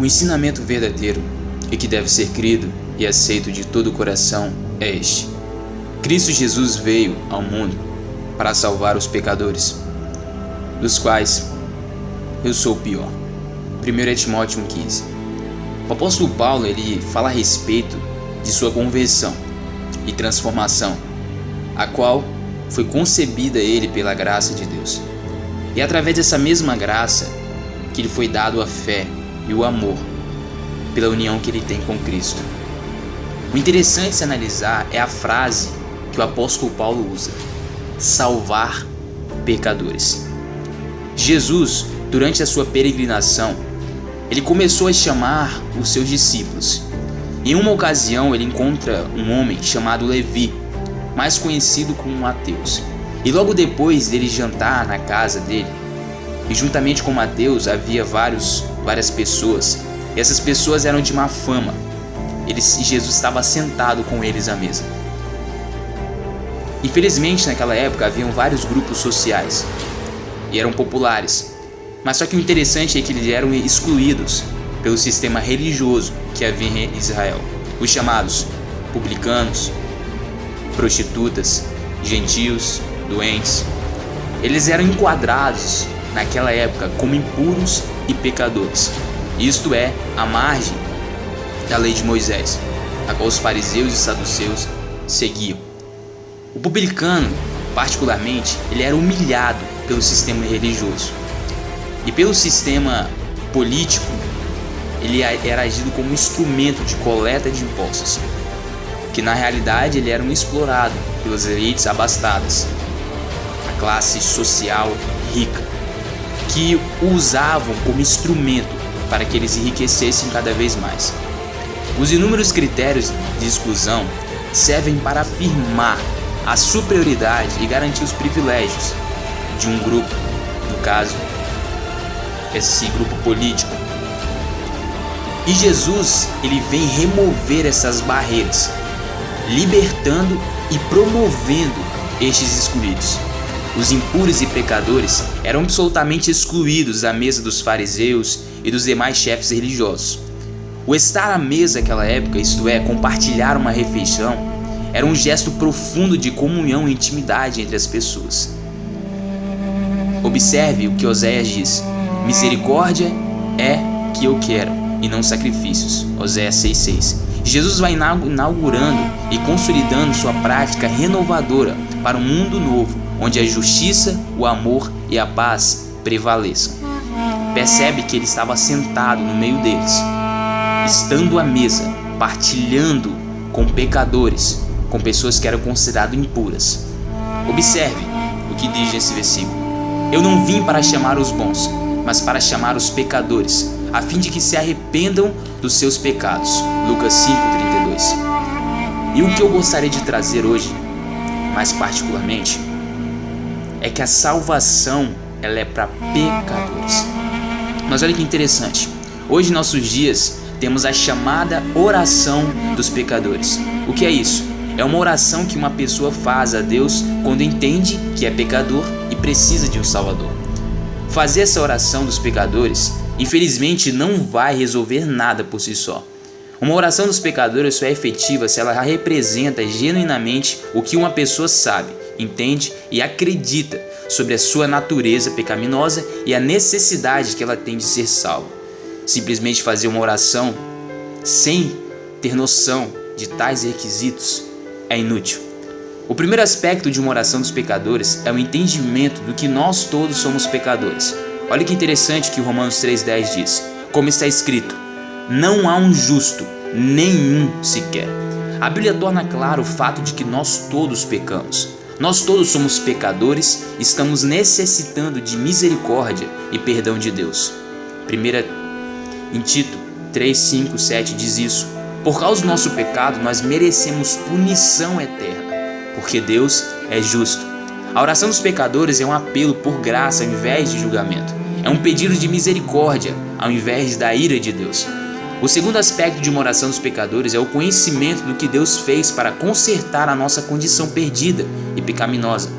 O ensinamento verdadeiro e que deve ser crido e aceito de todo o coração é este: Cristo Jesus veio ao mundo para salvar os pecadores, dos quais eu sou o pior. 1 Timóteo 1,15. O apóstolo Paulo ele fala a respeito de sua conversão e transformação, a qual foi concebida ele pela graça de Deus. E é através dessa mesma graça que lhe foi dado a fé e o amor pela união que ele tem com Cristo. O interessante se analisar é a frase que o apóstolo Paulo usa: salvar pecadores. Jesus, durante a sua peregrinação, ele começou a chamar os seus discípulos. Em uma ocasião, ele encontra um homem chamado Levi, mais conhecido como Mateus. E logo depois dele jantar na casa dele, e juntamente com Mateus havia várias pessoas, e essas pessoas eram de má fama. Jesus estava sentado com eles à mesa. Infelizmente, naquela época haviam vários grupos sociais e eram populares, mas só que o interessante é que eles eram excluídos pelo sistema religioso que havia em Israel. Os chamados publicanos, prostitutas, gentios, doentes, eles eram enquadrados naquela época como impuros e pecadores. Isto é, à margem da lei de Moisés, a qual os fariseus e saduceus seguiam. O publicano, particularmente, ele era humilhado pelo sistema religioso. E pelo sistema político, ele era agido como um instrumento de coleta de impostos, que na realidade ele era explorado pelas elites abastadas, a classe social rica, que o usavam como instrumento para que eles enriquecessem cada vez mais. Os inúmeros critérios de exclusão servem para afirmar a superioridade e garantir os privilégios de um grupo, no caso, esse grupo político. E Jesus, ele vem remover essas barreiras, libertando e promovendo estes excluídos. Os impuros e pecadores eram absolutamente excluídos da mesa dos fariseus e dos demais chefes religiosos. O estar à mesa naquela época, isto é, compartilhar uma refeição, era um gesto profundo de comunhão e intimidade entre as pessoas. Observe o que Oséias diz: misericórdia é que eu quero, e não sacrifícios. Oséias 6,6. Jesus vai inaugurando e consolidando sua prática renovadora para um mundo novo, onde a justiça, o amor e a paz prevaleçam. Percebe que ele estava sentado no meio deles, estando à mesa, partilhando com pecadores, com pessoas que eram consideradas impuras. Observe o que diz nesse versículo: eu não vim para chamar os bons, mas para chamar os pecadores, a fim de que se arrependam dos seus pecados. Lucas 5,32. E o que eu gostaria de trazer hoje, mais particularmente, é que a salvação ela é para pecadores. Mas olha que interessante, hoje em nossos dias temos a chamada oração dos pecadores. O que é isso? É uma oração que uma pessoa faz a Deus quando entende que é pecador e precisa de um Salvador. Fazer essa oração dos pecadores, infelizmente, não vai resolver nada por si só. Uma oração dos pecadores só é efetiva se ela representa genuinamente o que uma pessoa sabe, entende e acredita sobre a sua natureza pecaminosa e a necessidade que ela tem de ser salva. Simplesmente fazer uma oração sem ter noção de tais requisitos é inútil. O primeiro aspecto de uma oração dos pecadores é o entendimento do que nós todos somos pecadores. Olha que interessante que Romanos 3,10 diz: como está escrito, não há um justo, nenhum sequer. A Bíblia torna claro o fato de que nós todos pecamos. Nós todos somos pecadores, estamos necessitando de misericórdia e perdão de Deus. Em Tito 3, 5, 7 diz isso: por causa do nosso pecado nós merecemos punição eterna, porque Deus é justo. A oração dos pecadores é um apelo por graça ao invés de julgamento. É um pedido de misericórdia ao invés da ira de Deus. O segundo aspecto de uma oração dos pecadores é o conhecimento do que Deus fez para consertar a nossa condição perdida e pecaminosa.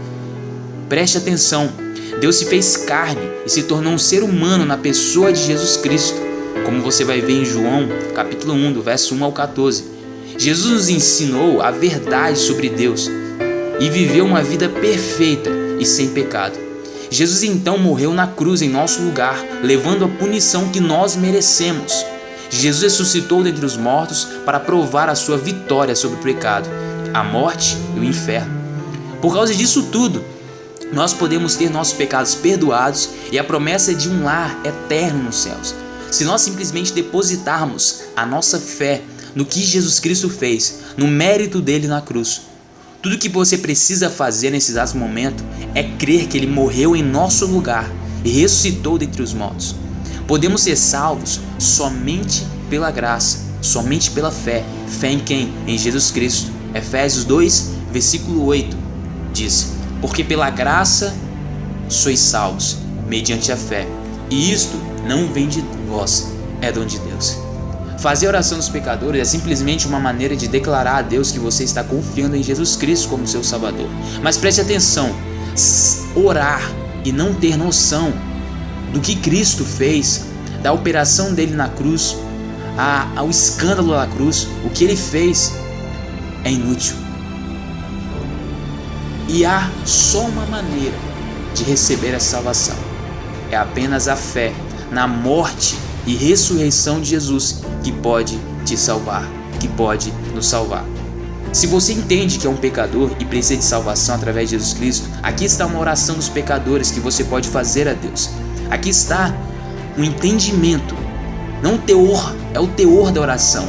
Preste atenção, Deus se fez carne e se tornou um ser humano na pessoa de Jesus Cristo. como você vai ver em João, capítulo 1, do verso 1 ao 14. Jesus nos ensinou a verdade sobre Deus e viveu uma vida perfeita e sem pecado. Jesus então morreu na cruz em nosso lugar, levando a punição que nós merecemos. Jesus ressuscitou dentre os mortos para provar a sua vitória sobre o pecado, a morte e o inferno. Por causa disso tudo, nós podemos ter nossos pecados perdoados e a promessa de um lar eterno nos céus. Se nós simplesmente depositarmos a nossa fé no que Jesus Cristo fez, no mérito dele na cruz. Tudo que você precisa fazer nesse exato momento é crer que ele morreu em nosso lugar e ressuscitou dentre os mortos. Podemos ser salvos somente pela graça, somente pela fé. Fé em quem? Em Jesus Cristo. Efésios 2, versículo 8 diz: porque pela graça sois salvos, mediante a fé. E isto não vem de vós, é dom de Deus. Fazer a oração dos pecadores é simplesmente uma maneira de declarar a Deus que você está confiando em Jesus Cristo como seu Salvador. Mas preste atenção, orar e não ter noção do que Cristo fez, da operação dele na cruz, ao escândalo da cruz, o que ele fez, é inútil. E há só uma maneira de receber essa salvação. É apenas a fé na morte e ressurreição de Jesus que pode te salvar, que pode nos salvar. Se você entende que é um pecador e precisa de salvação através de Jesus Cristo, aqui está uma oração dos pecadores que você pode fazer a Deus. Aqui está um entendimento, não o teor, é o teor da oração,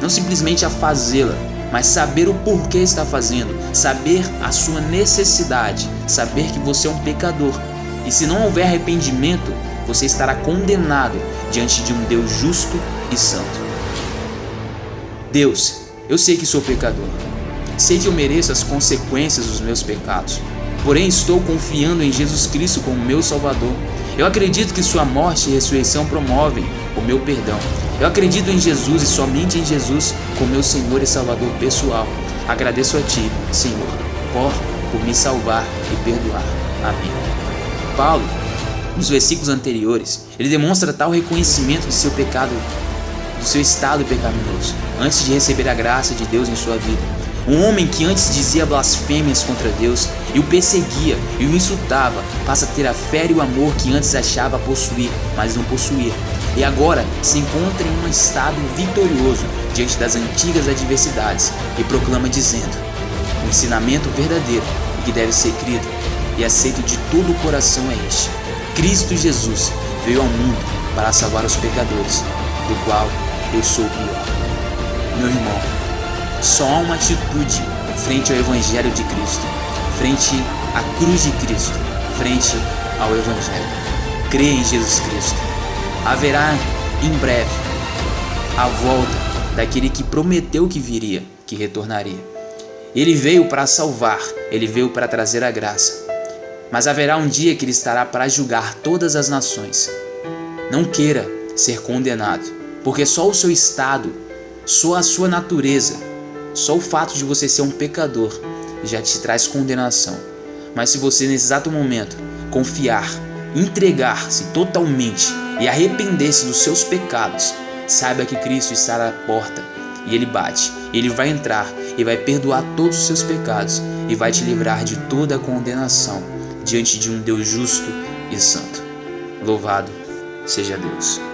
não simplesmente a fazê-la, mas saber o porquê está fazendo, saber a sua necessidade, saber que você é um pecador. E se não houver arrependimento, você estará condenado diante de um Deus justo e santo. Deus, eu sei que sou pecador, sei que eu mereço as consequências dos meus pecados, porém estou confiando em Jesus Cristo como meu Salvador. Eu acredito que sua morte e ressurreição promovem o meu perdão. Eu acredito em Jesus e somente em Jesus como meu Senhor e Salvador pessoal. Agradeço a Ti, Senhor, por me salvar e perdoar. Amém. Paulo, nos versículos anteriores, ele demonstra tal reconhecimento de seu pecado, do seu estado pecaminoso, antes de receber a graça de Deus em sua vida. Um homem que antes dizia blasfêmias contra Deus e o perseguia e o insultava, passa a ter a fé e o amor que antes achava possuir, mas não possuía. E agora se encontra em um estado vitorioso diante das antigas adversidades e proclama dizendo: o ensinamento verdadeiro e que deve ser crido e aceito de todo o coração é este: Cristo Jesus veio ao mundo para salvar os pecadores, do qual eu sou o pior. Meu irmão, só há uma atitude frente ao Evangelho de Cristo, frente à cruz de Cristo, frente ao Evangelho. Creia em Jesus Cristo. Haverá em breve a volta daquele que prometeu que viria, que retornaria. Ele veio para salvar, ele veio para trazer a graça. Mas haverá um dia que ele estará para julgar todas as nações. Não queira ser condenado, porque só o seu estado, só a sua natureza, só o fato de você ser um pecador já te traz condenação. Mas se você nesse exato momento confiar, entregar-se totalmente e arrepender-se dos seus pecados, saiba que Cristo está à porta e Ele bate. Ele vai entrar e vai perdoar todos os seus pecados e vai te livrar de toda a condenação diante de um Deus justo e santo. Louvado seja Deus.